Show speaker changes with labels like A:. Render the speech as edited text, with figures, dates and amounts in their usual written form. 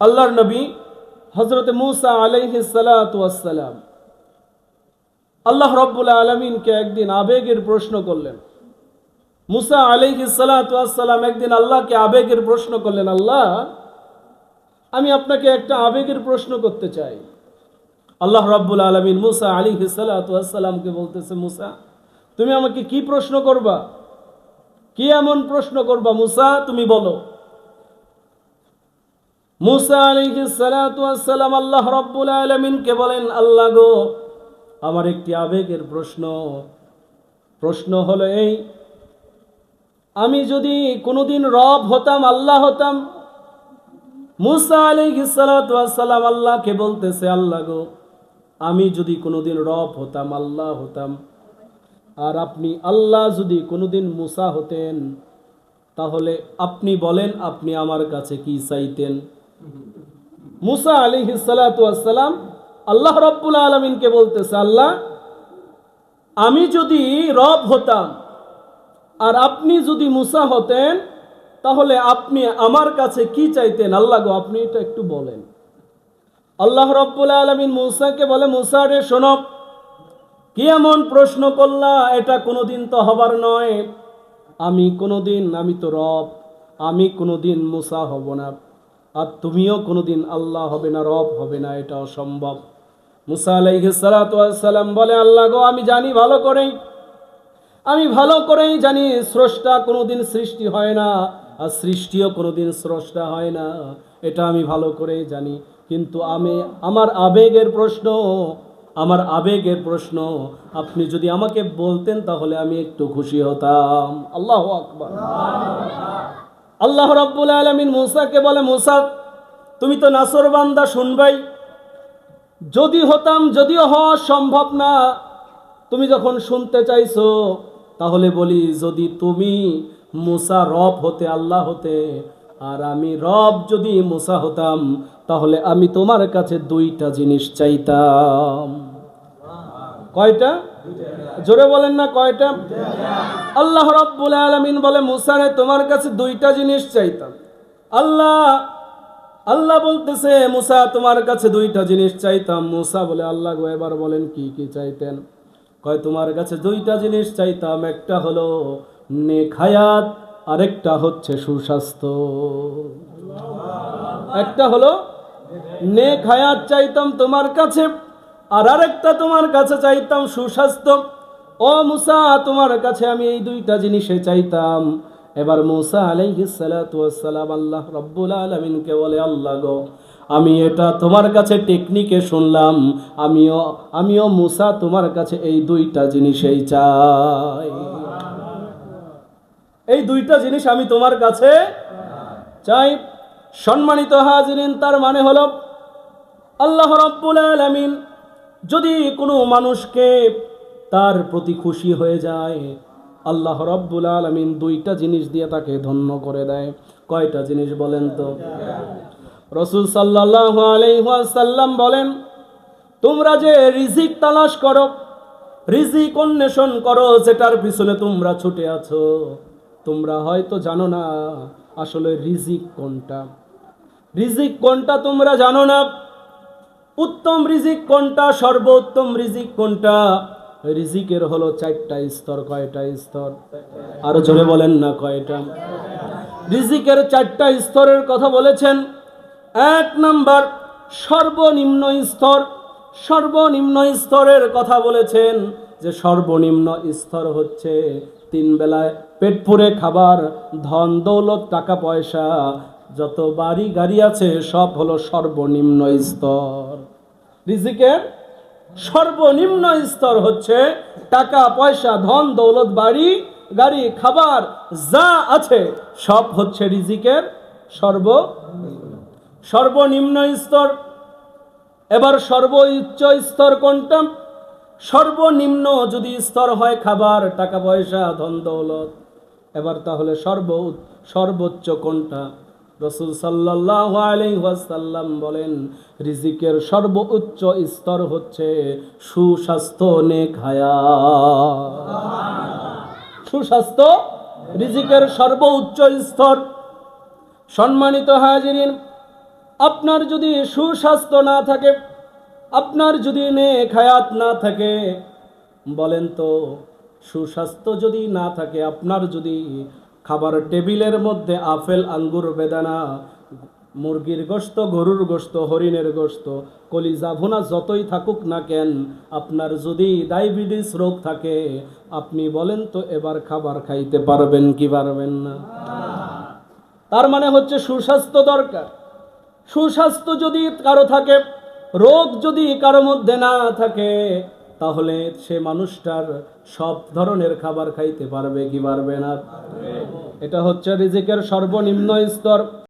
A: আল্লাহর নবী হযরত মুসা আলাইহিস সালাতু ওয়াস সালাম আল্লাহ রাব্বুল আলামিনকে একদিন আবেগের প্রশ্ন করলেন। মুসা আলাইহিস সালাতু ওয়াস সালাম একদিন আল্লাহকে আবেগের প্রশ্ন করলেন, আল্লাহ, আমি আপনাকে একটা আবেগের প্রশ্ন করতে চাই। আল্লাহ রাব্বুল আলামিন মুসা আলাইহিস সালাতু ওয়াস সালামকে বলতেছে, মুসা, তুমি আমাকে কি প্রশ্ন করবা? কি এমন প্রশ্ন করবা মুসা, তুমি বলো। মুসা আলাইহিস সালাতু ওয়াস সালাম আল্লাহ রাব্বুল আলামিনকে বলেন, আল্লাহ গো, আমার একটি আবেগের প্রশ্ন হলো এই, আমি যদি কোনোদিন রব হতাম, আল্লাহ হতাম। মুসা আলাইহিস সালাতু ওয়াস সালাম আল্লাহকে বলতেছে, আল্লাহ গো, আমি যদি কোনোদিন রব হতাম, আল্লাহ হতাম, আর আপনি আল্লাহ যদি কোনোদিন মুসা হতেন, তাহলে আপনি বলেন আপনি আমার কাছে কি চাইতেন? মুসা আলাইহিস সালাতু ওয়াস সালাম আল্লাহ রাব্বুল আলামিনকে বলতেছে, আল্লাহ, আমি যদি রব হতাম আর আপনি যদি মুসা হতেন, তাহলে আপনি আমার কাছে কি চাইতেন? আল্লাহ গো, আপনি এটা একটু বলেন। আল্লাহ রাব্বুল আলামিন মুসাকে বলে, মুসা রে শোনো, কি এমন প্রশ্ন করলা? এটা কোনোদিন তো হবার নয়। আমি তো রব, আমি কোনোদিন মুসা হব না, আর তুমিও কোনোদিন আল্লাহ হবে না, রব হবে না, এটা অসম্ভব। মুসা আলাইহিস সালাতু ওয়াস সালাম বলে, আল্লাহ গো, আমি ভালো করেই জানি স্রষ্টা কোনোদিন সৃষ্টি হয় না, আর সৃষ্টিও কোনোদিন স্রষ্টা হয় না, এটা আমি ভালো করেই জানি। কিন্তু আমার আবেগের প্রশ্ন আপনি যদি আমাকে বলতেন, তাহলে আমি একটু খুশি হতাম। আল্লাহু আকবার। আল্লাহ রাব্বুল আলামিন মুসাকে বলে, মুসা, তুমি তো নাসর বান্দা, শুনবাই। যদিও হওয়া সম্ভব না, তুমি যখন শুনতে চাইছো, তাহলে বলি, যদি তুমি মুসা রব হতে, আল্লাহ হতে, আর আমি রব যদি মুসা হতাম, তাহলে আমি তোমার কাছে দুইটা জিনিস চাইতাম। কয়টা? জোরে বলেন না, কয়টা? আল্লাহ রাব্বুল আলামিন বলে, মুসা রে, তোমার কাছে দুইটা জিনিস চাইতাম। আল্লাহ বলতেছে, মুসা, তোমার কাছে দুইটা জিনিস চাইতাম। মুসা বলে, আল্লাহ গো, এবার বলেন কি কি চাইতেন? কয়, তোমার কাছে দুইটা জিনিস চাইতাম, একটা হলো নেক হায়াত, আরেকটা হচ্ছে সুস্বাস্থ্য। একটা হলো নেক হায়াত চাইতাম তোমার কাছে, আর আরেকটা তোমার কাছে চাইতাম সুস্বাস্থ্য। ও মুসা, তোমার কাছে আমি এই দুইটা জিনিসে চাইতাম। এবার মুসা আলাইহিস সালাতু ওয়াস সালাম আল্লাহ রাব্বুল আলামিনকে বলে, আল্লাহ গো, আমি এটা তোমার কাছে টেকনিকে শুনলাম, আমিও মুসা তোমার কাছে এই দুইটা জিনিসই চাই। এই দুইটা জিনিস আমি তোমার কাছে চাই। সম্মানিত হাজিরিন, তার মানে হলো, আল্লাহ রাব্বুল আলামিন যদি কোনো মানুষকে তার প্রতি খুশি হয়ে যায়, আল্লাহ রাব্বুল আলামিন দুইটা জিনিস দিয়ে তাকে ধন্য করে দেয়। কয়টা জিনিস বলেন তো? রাসূল সাল্লাল্লাহু আলাইহি ওয়াসাল্লাম বলেন, তোমরা যে রিজিক তালাশ করো, রিজিক অন্বেষণ করো, যেটার পিছনে তোমরা ছুটে আছো, তোমরা হয়তো জানো না আসলে রিজিক কোনটা তোমরা জানো না। উত্তম রিজিক কোনটা, সর্বোত্তম রিজিক কোনটা? রিজিকের হলো 4টা স্তর। কয়টা স্তর? আরো জোরে বলেন না, কয়টা? রিজিকের 4টা স্তরের কথা বলেছেন। 1 নাম্বার সর্বনিম্ন স্তরের কথা বলেছেন, যে সর্বনিম্ন স্তর হচ্ছে 3 বেলায় পেট পুরে খাবার, ধন দৌলত, টাকা পয়সা, যত বাড়ি গাড়ি আছে সব হলো সর্বনিম্ন স্তর। রিজিকের সর্বনিম্ন স্তর হচ্ছে টাকা পয়সা, ধন দৌলত, বাড়ি গাড়ি, খাবার যা আছে সব হচ্ছে রিজিকের সর্বনিম্ন স্তর। এবার সর্বোচ্চ স্তর কোনটা? সর্বনিম্ন যদি স্তর হয় খাবার, টাকা পয়সা, ধন দৌলত, এবার তাহলে সর্বোচ্চ কোনটা? রাসূল সাল্লাল্লাহু আলাইহি ওয়াসাল্লাম বলেন, রিজিকের সর্বোচ্চ স্তর হচ্ছে সুস্বাস্থ্য, নেক হায়াত। সুস্বাস্থ্য রিজিকের সর্বোচ্চ স্তর। সম্মানিত হাজিরিন, আপনার যদি সুস্বাস্থ্য না থাকে, আপনার যদি নেক হায়াত না থাকে, বলেন তো, সুস্বাস্থ্য যদি না থাকে, আপনার যদি খাবার টেবিলের মধ্যে আপেল, আঙ্গুর, বেদানা, মুরগির গোশত, গরুর গোশত, হরিণের গোশত, কলিজা ভুনা যতই থাকুক না কেন, আপনার যদি ডায়াবেটিস রোগ থাকে, আপনি বলেন তো এবার খাবার খাইতে পারবেন কি পারবেন না? তার মানে হচ্ছে সুস্বাস্থ্য দরকার। সুস্বাস্থ্য যদি কারো থাকে, রোগ যদি কারো মধ্যে না থাকে, তাহলে সে মানুষটার সব ধরনের খাবার খাইতে পারবে কি পারবে না? এটা হচ্ছে রিজিকের সর্বনিম্ন স্তর।